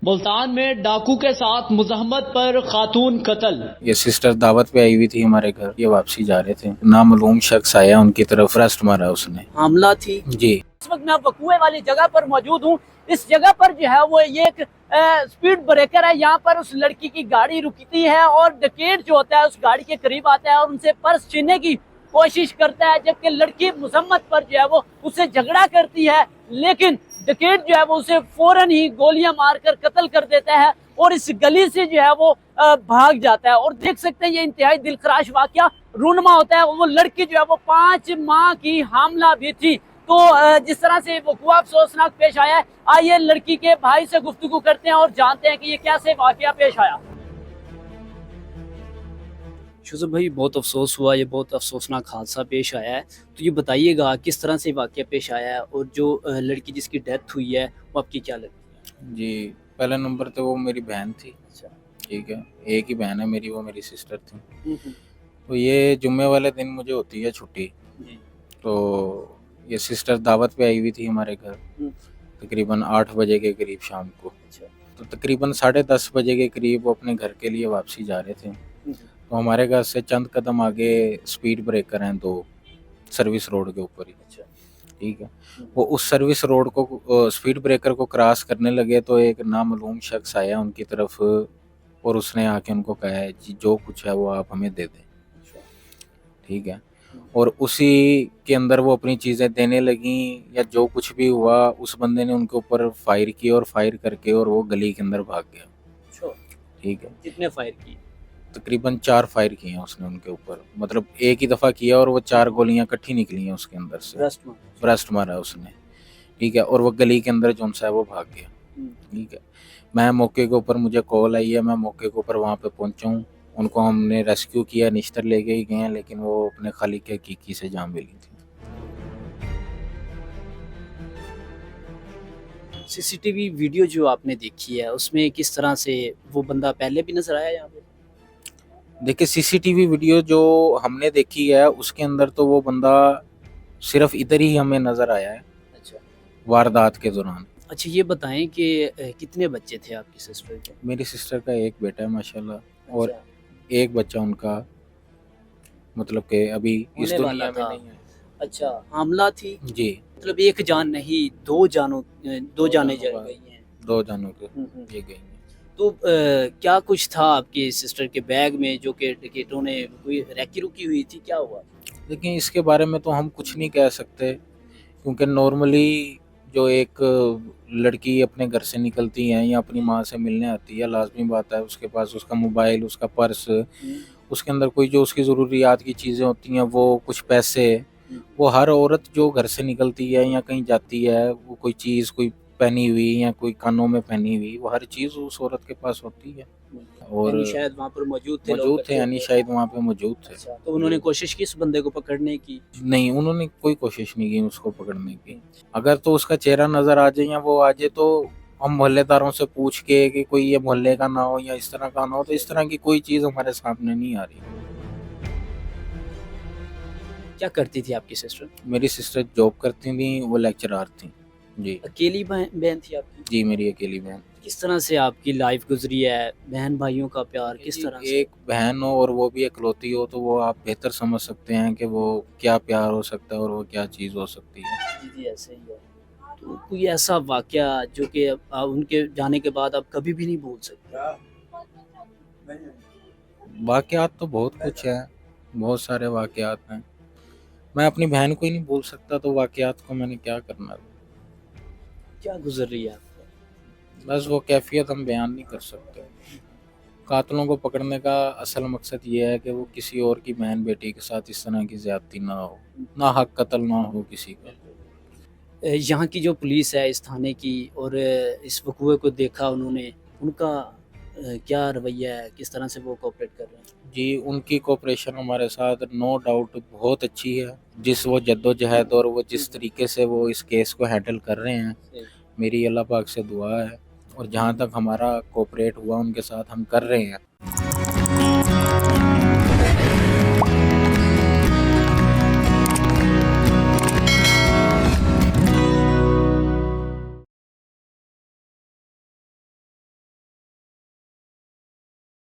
मुल्तान में डाकू के साथ मुजहमत पर खातून कत्ल। ये सिस्टर दावत पे आई हुई थी हमारे घर, ये वापसी जा रहे थे, नामालूम शख्स आया, उनकी तरफ रस्ट मारा उसने। हमला थी जी। इस वक्त मैं वकूए वाली जगह पर मौजूद हूँ। इस जगह पर जो है वो ये एक स्पीड ब्रेकर है। यहाँ पर उस लड़की की गाड़ी रुकती है और डकैत जो होता है उस गाड़ी के करीब आता है और उनसे पर्स छीनने की कोशिश करता है, जबकि लड़की मुजम्मत पर जो है वो उससे झगड़ा करती है, लेकिन डकैत जो है वो उसे फौरन ही गोलियां मारकर कत्ल कर देता है और इस गली से जो है वो भाग जाता है। और देख सकते हैं ये इंतहाई दिलखराश वाकया रूनमा होता है। वो लड़की जो है वो 5 माह की हामला भी थी। तो जिस तरह से वक़ुआ अफसोसनाक पेश आया है, आइए लड़की के भाई से गुफ्तगू करते हैं और जानते हैं कि ये कैसे वाकया पेश आया। शुज़ भाई, बहुत अफसोस हुआ, ये बहुत अफसोसनाक हादसा पेश आया है, तो ये बताइएगा किस तरह से वाकया पेश आया है और जो लड़की जिसकी डेथ हुई है वो आपकी क्या लगती है? जी, पहला नंबर तो वो मेरी बहन थी। अच्छा। ठीक है, एक ही बहन है मेरी, वो मेरी सिस्टर थी। तो ये जुम्मे वाले दिन मुझे होती है छुट्टी, जी। तो ये सिस्टर दावत पे आई हुई थी हमारे घर, तकरीबन 8 बजे के करीब शाम को। अच्छा। तो तकरीबन 10:30 बजे के करीब वो अपने घर के लिए वापसी जा रहे थे। तो हमारे घर से चंद कदम आगे स्पीड ब्रेकर हैं 2, सर्विस रोड के ऊपर ही। अच्छा। ठीक है, वो उस सर्विस रोड को स्पीड ब्रेकर को क्रॉस करने लगे तो एक नामालूम शख्स आया उनकी तरफ और उसने आके उनको कहा है जी जो कुछ है वो आप हमें दे दें। ठीक है, और उसी के अंदर वो अपनी चीज़ें देने लगी या जो कुछ भी हुआ, उस बंदे ने उनके ऊपर फायर किया और फायर करके और वो गली के अंदर भाग गया। अच्छा। ठीक है, कितने फायर की? तकरीबन 4 फायर किए हैं उसने उनके ऊपर, मतलब एक ही दफ़ा किया और वो 4 गोलियां इकट्ठी निकली हैं उसके अंदर से। ब्रस्ट मारा उसने। ठीक है, और वो गली के अंदर जो सा है वो भाग गया। ठीक है, मैं मौके के ऊपर, मुझे कॉल आई है, मैं मौके के ऊपर वहाँ पे पहुँचा हूँ, उनको हमने रेस्क्यू किया, निश्तर लेके ही गए हैं, लेकिन वो अपने खालिक के हकीकी से जान मिली थी। सीसीटीवी वीडियो जो आपने देखी है उसमें किस तरह से वो बंदा पहले भी नजर आया यहाँ पे? देखिए, सीसीटीवी वीडियो जो हमने देखी है उसके अंदर तो वो बंदा सिर्फ इधर ही हमें नज़र आया है। अच्छा। वारदात के दौरान। अच्छा, ये बताएं कि कितने बच्चे थे आपकी सिस्टर के? मेरी सिस्टर का एक बेटा है माशाल्लाह, और अच्छा। एक बच्चा उनका मतलब कि अभी इस होने दुनिया वाला में था। नहीं है। अच्छा, हमला थी। जी, मतलब एक जान नहीं, दो जानें जानों का, गई हैं। 2 जानों के हम्म। ये गई हैं। तो क्या कुछ था आपकी सिस्टर के बैग में जो कि डकैतों ने कोई रैकी रुकी हुई थी, क्या हुआ? लेकिन इसके बारे में तो हम कुछ नहीं कह सकते, क्योंकि नॉर्मली जो एक लड़की अपने घर से निकलती है या अपनी माँ से मिलने आती है, लाजमी बात है उसके पास उसका मोबाइल, उसका पर्स, उसके अंदर कोई जो उसकी ज़रूरियात की चीज़ें होती हैं, वो कुछ पैसे, वो हर औरत जो घर से निकलती है या कहीं जाती है, वो कोई चीज़ कोई पहनी हुई या कोई कानों में पहनी हुई, वो हर चीज़ उस औरत के पास होती है। और यानी शायद वहाँ पर मौजूद थे लोग यानी शायद वहाँ पे मौजूद थे। अच्छा, तो उन्होंने कोशिश की इस बंदे को पकड़ने की? नहीं, उन्होंने कोई कोशिश नहीं की उसको पकड़ने की। अगर तो उसका चेहरा नज़र आ जाए या वो आ जाए तो हम मोहल्लेदारों से पूछ के कि कोई ये मोहल्ले का ना हो या इस तरह का ना हो, तो इस तरह की कोई चीज़ हमारे सामने नहीं आ रही। क्या करती थी आपकी सिस्टर? मेरी सिस्टर जॉब करती थी, वो लेक्चरार थी। जी। अकेली बहन थी आपकी? जी, मेरी अकेली बहन। किस तरह से आपकी लाइफ गुजरी है, बहन भाइयों का प्यार किस तरह से? एक बहन हो और वो भी इकलौती हो तो वो आप बेहतर समझ सकते हैं कि वो क्या प्यार हो सकता है और वो क्या चीज़ हो सकती है। जी जी, ऐसे ही है। तो कोई ऐसा वाकया जो कि उनके जाने के बाद आप कभी भी नहीं भूल सकते? वाक़यात तो बहुत कुछ है, बहुत सारे वाक़यात हैं। मैं अपनी बहन को ही नहीं भूल सकता तो वाक़यात को मैंने क्या करना। क्या गुजर रही है आपको? बस वो कैफ़ियत हम बयान नहीं कर सकते। कातिलों को पकड़ने का असल मकसद ये है कि वो किसी और की बहन बेटी के साथ इस तरह की ज़्यादती ना हो, ना हक कत्ल ना हो किसी का। यहाँ की जो पुलिस है इस थाने की और इस वक़ूए को देखा उन्होंने, उनका क्या रवैया है, किस तरह से वो कोऑपरेट कर रहे हैं? जी, उनकी कोऑपरेशन हमारे साथ नो डाउट बहुत अच्छी है। जिस वो जद्दोजहद और वो जिस तरीके से वो इस केस को हैंडल कर रहे हैं, मेरी अल्लाह पाक से दुआ है और जहाँ तक हमारा कोऑपरेट हुआ उनके साथ हम कर रहे हैं।